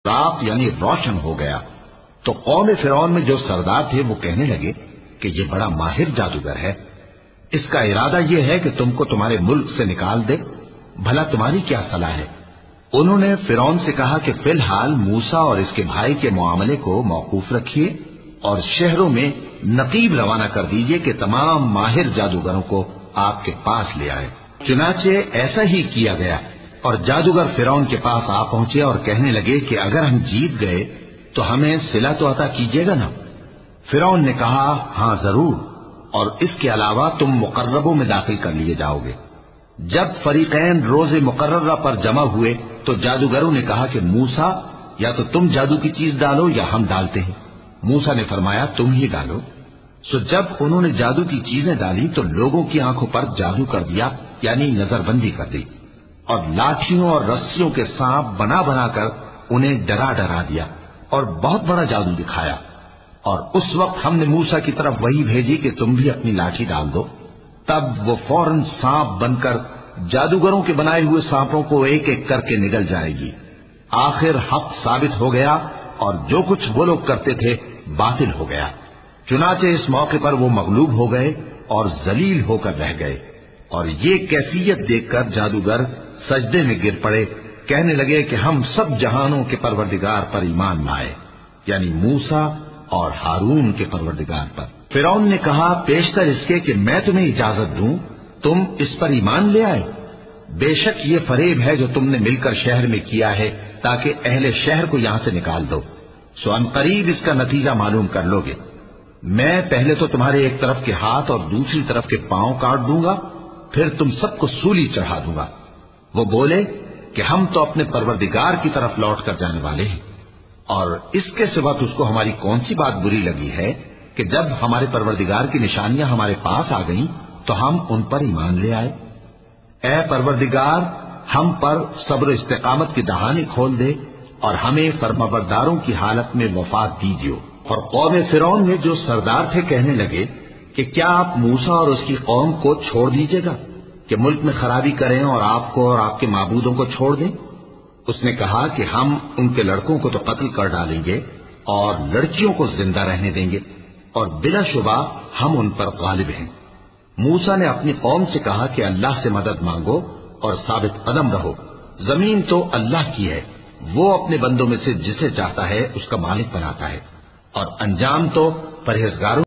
راق یعنی روشن ہو گیا تو قوم فرعون میں جو سردار تھے وہ کہنے لگے کہ یہ بڑا ماہر جادوگر ہے، اس کا ارادہ یہ ہے کہ تم کو تمہارے ملک سے نکال دے، بھلا تمہاری کیا صلاح ہے؟ انہوں نے فرعون سے کہا کہ فی الحال موسیٰ اور اس کے بھائی کے معاملے کو موقوف رکھیے اور شہروں میں نقیب روانہ کر دیجئے کہ تمام ماہر جادوگروں کو آپ کے پاس لے آئے۔ چنانچہ ایسا ہی کیا گیا اور جادوگر فرعون کے پاس آ پہنچے اور کہنے لگے کہ اگر ہم جیت گئے تو ہمیں صلہ تو عطا کیجیے گا نا؟ فرعون نے کہا ہاں ضرور، اور اس کے علاوہ تم مقربوں میں داخل کر لیے جاؤ گے۔ جب فریقین روز مقررہ پر جمع ہوئے تو جادوگروں نے کہا کہ موسیٰ یا تو تم جادو کی چیز ڈالو یا ہم ڈالتے ہیں۔ موسیٰ نے فرمایا تم ہی ڈالو۔ سو جب انہوں نے جادو کی چیزیں ڈالی تو لوگوں کی آنکھوں پر جادو کر دیا، یعنی نظر بندی کر دی، اور لاٹھیوں اور رسیوں کے سانپ بنا بنا کر انہیں ڈرا ڈرا دیا اور بہت بڑا جادو دکھایا۔ اور اس وقت ہم نے موسیٰ کی طرف وحی بھیجی کہ تم بھی اپنی لاٹھی ڈال دو، تب وہ فوراً سانپ بن کر جادوگروں کے بنائے ہوئے سانپوں کو ایک ایک کر کے نگل جائے گی۔ آخر حق ثابت ہو گیا اور جو کچھ وہ لوگ کرتے تھے باطل ہو گیا۔ چنانچہ اس موقع پر وہ مغلوب ہو گئے اور ذلیل ہو کر رہ گئے، اور یہ کیفیت دیکھ کر جادوگر سجدے میں گر پڑے، کہنے لگے کہ ہم سب جہانوں کے پروردگار پر ایمان لائے، یعنی موسیٰ اور ہارون کے پروردگار پر۔ فرعون نے کہا پیشتر اس کے کہ میں تمہیں اجازت دوں تم اس پر ایمان لے آئے، بے شک یہ فریب ہے جو تم نے مل کر شہر میں کیا ہے تاکہ اہل شہر کو یہاں سے نکال دو، سو ان قریب اس کا نتیجہ معلوم کر لو گے۔ میں پہلے تو تمہارے ایک طرف کے ہاتھ اور دوسری طرف کے پاؤں کاٹ دوں گا، پھر تم سب کو سولی چڑھا دوں گا۔ وہ بولے کہ ہم تو اپنے پروردگار کی طرف لوٹ کر جانے والے ہیں، اور اس کے سوا تجھ کو ہماری کون سی بات بری لگی ہے کہ جب ہمارے پروردگار کی نشانیاں ہمارے پاس آ گئیں تو ہم ان پر ایمان لے آئے؟ اے پروردگار ہم پر صبر و استقامت کی دہانی کھول دے اور ہمیں فرمانبرداروں کی حالت میں وفات دیجیے۔ اور قوم فرعون میں جو سردار تھے کہنے لگے کہ کیا آپ موسیٰ اور اس کی قوم کو چھوڑ دیجیے گا کہ ملک میں خرابی کریں اور آپ کو اور آپ کے معبودوں کو چھوڑ دیں؟ اس نے کہا کہ ہم ان کے لڑکوں کو تو قتل کر ڈالیں گے اور لڑکیوں کو زندہ رہنے دیں گے، اور بلا شبہ ہم ان پر غالب ہیں۔ موسیٰ نے اپنی قوم سے کہا کہ اللہ سے مدد مانگو اور ثابت قدم رہو، زمین تو اللہ کی ہے، وہ اپنے بندوں میں سے جسے چاہتا ہے اس کا مالک بناتا ہے، اور انجام تو پرہیزگاروں